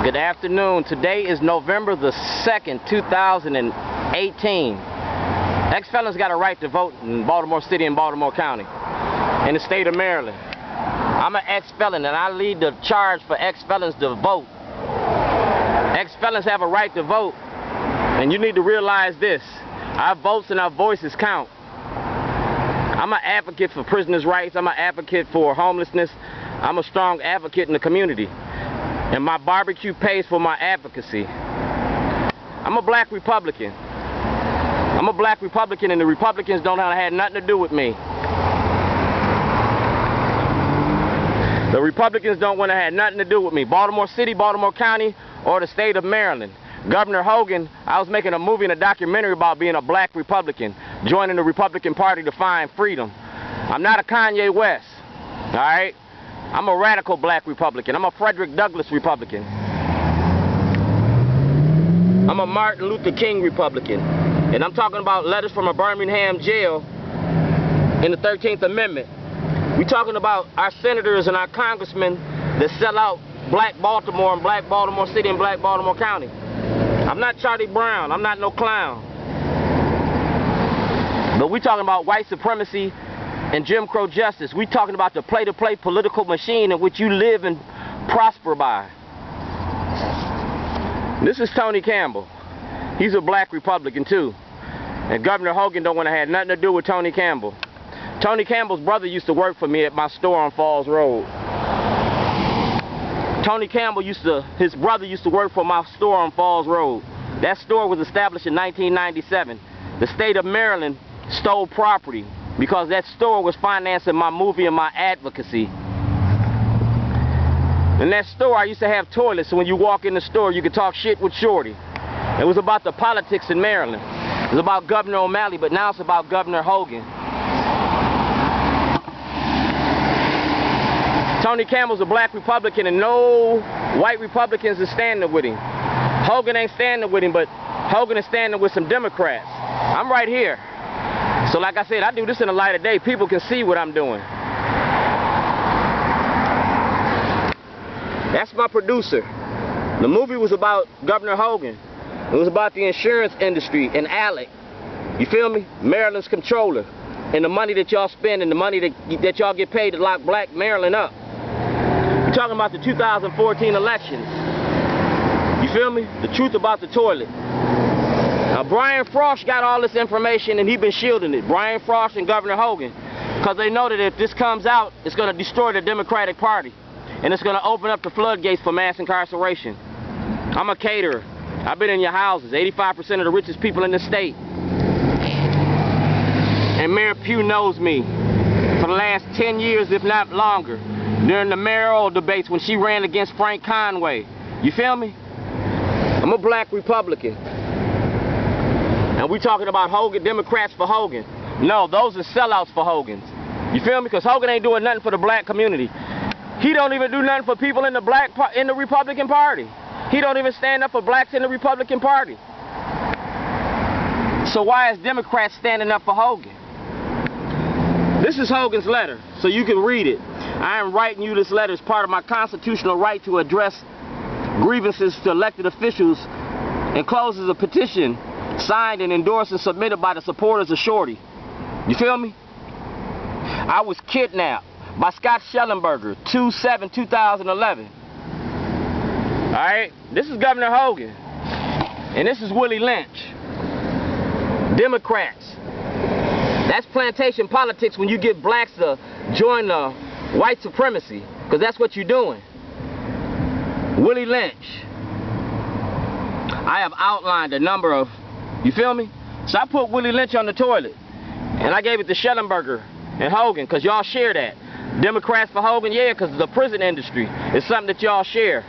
Good afternoon. Today is November the 2nd, 2018. Ex-felons got a right to vote in Baltimore City and Baltimore County, in the state of Maryland. I'm an ex-felon and I lead the charge for ex-felons to vote. Ex-felons have a right to vote, and you need to realize this. Our votes and our voices count. I'm an advocate for prisoners' rights. I'm an advocate for homelessness. I'm a strong advocate in the community. And my barbecue pays for my advocacy. I'm a black Republican. I'm a black Republican, and the Republicans don't have nothing to do with me. The Republicans don't want to have nothing to do with me. Baltimore City, Baltimore County, or the state of Maryland. Governor Hogan, I was making a movie and a documentary about being a black Republican, joining the Republican Party to find freedom. I'm not a Kanye West, all right? I'm a radical black Republican. I'm a Frederick Douglass Republican. I'm a Martin Luther King Republican. And I'm talking about letters from a Birmingham jail in the 13th Amendment. We're talking about our senators and our congressmen that sell out black Baltimore and black Baltimore City and black Baltimore County. I'm not Charlie Brown. I'm not no clown. But we're talking about white supremacy and Jim Crow justice. We're talking about the play-to-play political machine in which you live and prosper by. This is Tony Campbell. He's a black Republican too. And Governor Hogan don't want to have nothing to do with Tony Campbell. Tony Campbell's brother used to work for me at my store on Falls Road. Tony Campbell his brother used to work for my store on Falls Road. That store was established in 1997. The state of Maryland stole property because that store was financing my movie and my advocacy. In that store, I used to have toilets, so when you walk in the store, you could talk shit with Shorty. It was about the politics in Maryland. It was about Governor O'Malley, but now it's about Governor Hogan. Tony Campbell's a black Republican, and no white Republicans are standing with him. Hogan ain't standing with him, but Hogan is standing with some Democrats. I'm right here. So like I said, I do this in the light of day. People can see what I'm doing. That's my producer. The movie was about Governor Hogan. It was about the insurance industry and Alec. You feel me? Maryland's controller. And the money that y'all spend and the money that y'all get paid to lock black Maryland up. We're talking about the 2014 elections. You feel me? The truth about the toilet. Now, Brian Frost got all this information and he's been shielding it. Brian Frost and Governor Hogan. Because they know that if this comes out, it's going to destroy the Democratic Party. And it's going to open up the floodgates for mass incarceration. I'm a caterer. I've been in your houses. 85% of the richest people in the state. And Mayor Pugh knows me for the last 10 years, if not longer, during the mayoral debates when she ran against Frank Conway. You feel me? I'm a black Republican. And we talking about Hogan, Democrats for Hogan. No, those are sellouts for Hogans. You feel me? Because Hogan ain't doing nothing for the black community. He don't even do nothing for people in the Republican Party. He don't even stand up for blacks in the Republican Party. So why is Democrats standing up for Hogan? This is Hogan's letter, so you can read it. I am writing you this letter as part of my constitutional right to address grievances to elected officials, and closes a petition signed and endorsed and submitted by the supporters of Shorty. You feel me? I was kidnapped by Scott Schellenberger, 2/7/2011. Alright? This is Governor Hogan. And this is Willie Lynch. Democrats. That's plantation politics when you get blacks to join the white supremacy. Because that's what you're doing. Willie Lynch. I have outlined a number of, you feel me? So I put Willie Lynch on the toilet. And I gave it to Schellenberger and Hogan, because y'all share that. Democrats for Hogan, yeah, because the prison industry is something that y'all share.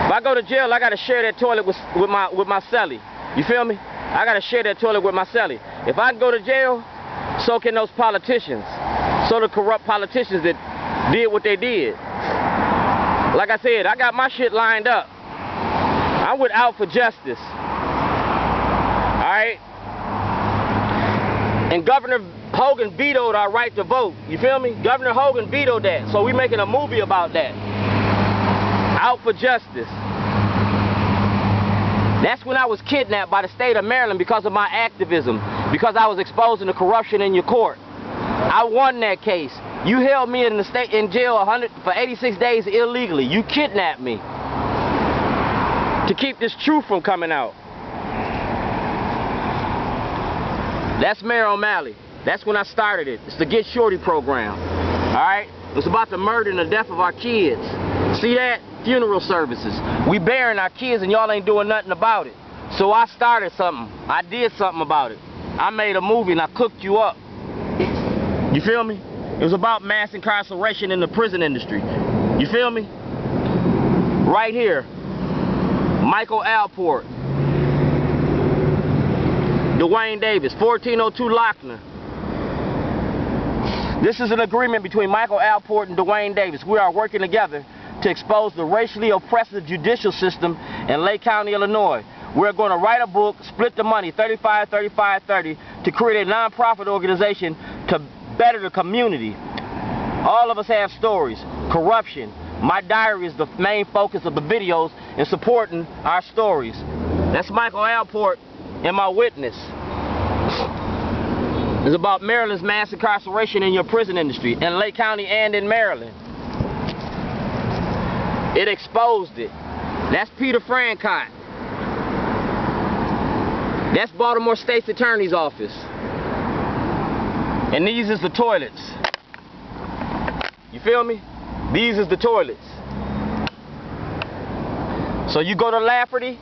If I go to jail, I got to share that toilet with my cellie. You feel me? I got to share that toilet with my cellie. If I go to jail, so can those politicians. So the corrupt politicians that did what they did. Like I said, I got my shit lined up. I'm with Out for Justice. Alright? And Governor Hogan vetoed our right to vote. You feel me? Governor Hogan vetoed that. So we making a movie about that. out for justice. That's when I was kidnapped by the state of Maryland because of my activism, because I was exposing the corruption in your court. I won that case. You held me in jail for 86 days illegally. You kidnapped me to keep this truth from coming out. That's Mayor O'Malley. That's when I started it. It's the Get Shorty program. Alright? It's about the murder and the death of our kids. See that? Funeral services. We burying our kids and y'all ain't doing nothing about it. So I started something. I did something about it. I made a movie and I cooked you up. You feel me? It was about mass incarceration in the prison industry. You feel me? Right here. Michael Alport. Dwayne Davis, 1402 Lochner. This is an agreement between Michael Alport and Dwayne Davis. We are working together to expose the racially oppressive judicial system in Lake County, Illinois. We're going to write a book, split the money, 35-35-30, to create a non-profit organization to better the community. All of us have stories. Corruption. My diary is the main focus of the videos in supporting our stories. That's Michael Alport and my witness. It's about Maryland's mass incarceration in your prison industry, in Lake County and in Maryland. It exposed it. That's Peter Francott. That's Baltimore State's Attorney's Office. And these is the toilets. You feel me? These is the toilets. So you go to Lafferty,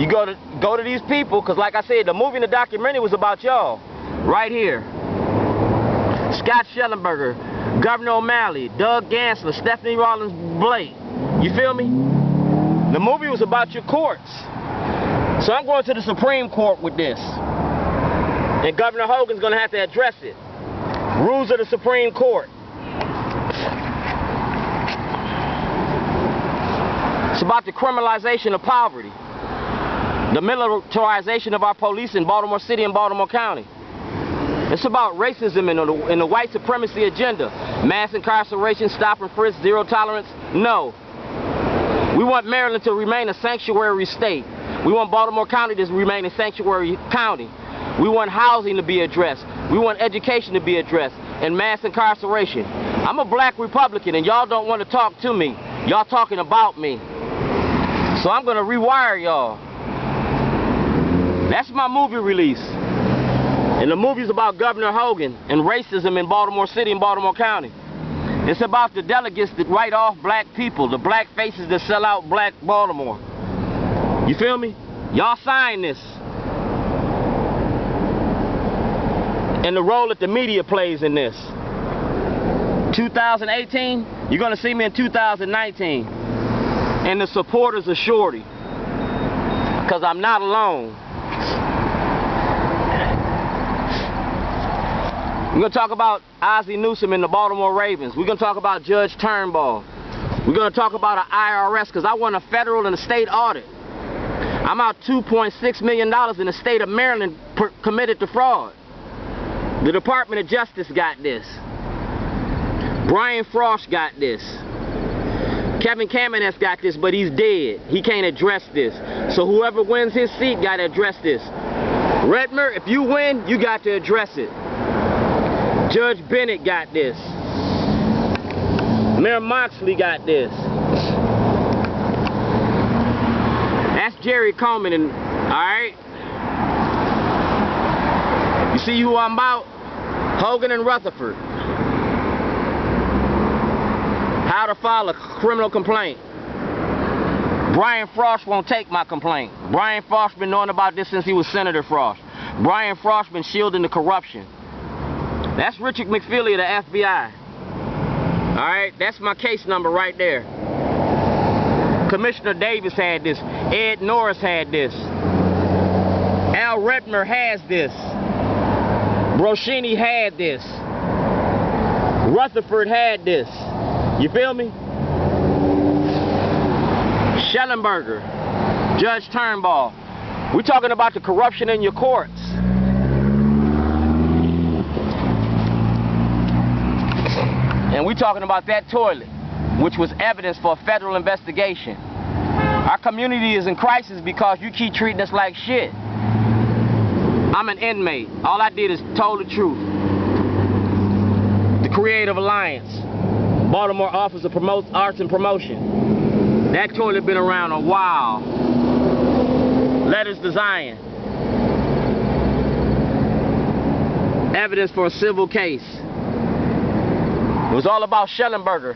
you go to these people, because like I said, the movie and the documentary was about y'all. Right here. Scott Schellenberger, Governor O'Malley, Doug Gansler, Stephanie Rollins Blake. You feel me? The movie was about your courts. So I'm going to the Supreme Court with this. And Governor Hogan's going to have to address it. Rules of the Supreme Court. It's about the criminalization of poverty. The militarization of our police in Baltimore City and Baltimore County. It's about racism and the white supremacy agenda. Mass incarceration, stop and frisk, zero tolerance. No. We want Maryland to remain a sanctuary state. We want Baltimore County to remain a sanctuary county. We want housing to be addressed. We want education to be addressed. And mass incarceration. I'm a black Republican and y'all don't want to talk to me. Y'all talking about me. So I'm going to rewire y'all. That's my movie release. And the movie's about Governor Hogan and racism in Baltimore City and Baltimore County. It's about the delegates that write off black people, the black faces that sell out black Baltimore. You feel me? Y'all sign this. And the role that the media plays in this. 2018, you're going to see me in 2019. And the supporters of Shorty. Because I'm not alone. We're going to talk about Ozzie Newsome and the Baltimore Ravens. We're going to talk about Judge Turnbull. We're going to talk about an IRS because I won a federal and a state audit. I'm out $2.6 million in the state of Maryland committed to fraud. The Department of Justice got this. Brian Frost got this. Kevin Kamenetz got this, but he's dead. He can't address this. So whoever wins his seat got to address this. Redmer, if you win, you got to address it. Judge Bennett got this. Mayor Moxley got this. That's Jerry Coleman, and alright? You see who I'm about? Hogan and Rutherford. How to file a criminal complaint. Brian Frost won't take my complaint. Brian Frost been knowing about this since he was Senator Frost. Brian Frost been shielding the corruption. That's Richard McFeely of the FBI. Alright, that's my case number right there. Commissioner Davis had this. Ed Norris had this. Al Redmer has this. Broshini had this. Rutherford had this. You feel me? Schellenberger, Judge Turnbull. We're talking about the corruption in your courts. And we're talking about that toilet. which was evidence for a federal investigation. Our community is in crisis because you keep treating us like shit. I'm an inmate. All I did is told the truth. The Creative Alliance, Baltimore Office of Arts and Promotion. That toilet been around a while. Letters to Zion. Evidence for a civil case. It was all about Schellenberger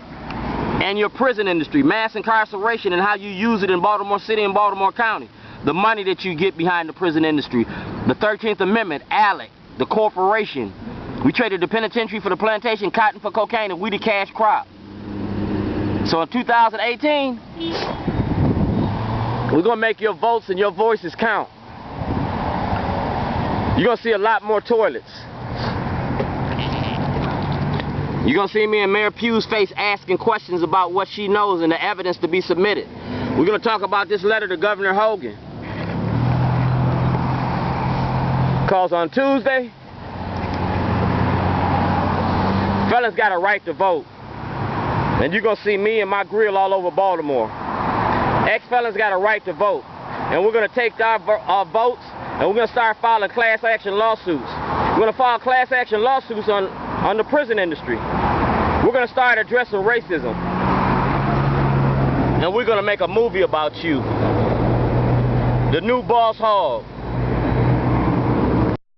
and your prison industry, mass incarceration, and how you use it in Baltimore City and Baltimore County. The money that you get behind the prison industry. The 13th Amendment, ALEC, the corporation. We traded the penitentiary for the plantation, cotton for cocaine, and we the cash crop. So in 2018, we're going to make your votes and your voices count. You're going to see a lot more toilets. You're going to see me in Mayor Pugh's face asking questions about what she knows and the evidence to be submitted. We're going to talk about this letter to Governor Hogan. Because on Tuesday, fellas got a right to vote. And you're going to see me and my grill all over Baltimore. Ex-felons got a right to vote. And we're going to take our votes and we're going to start filing class action lawsuits. We're going to file class action lawsuits on the prison industry. We're going to start addressing racism. And we're going to make a movie about you. The new Boss Hog.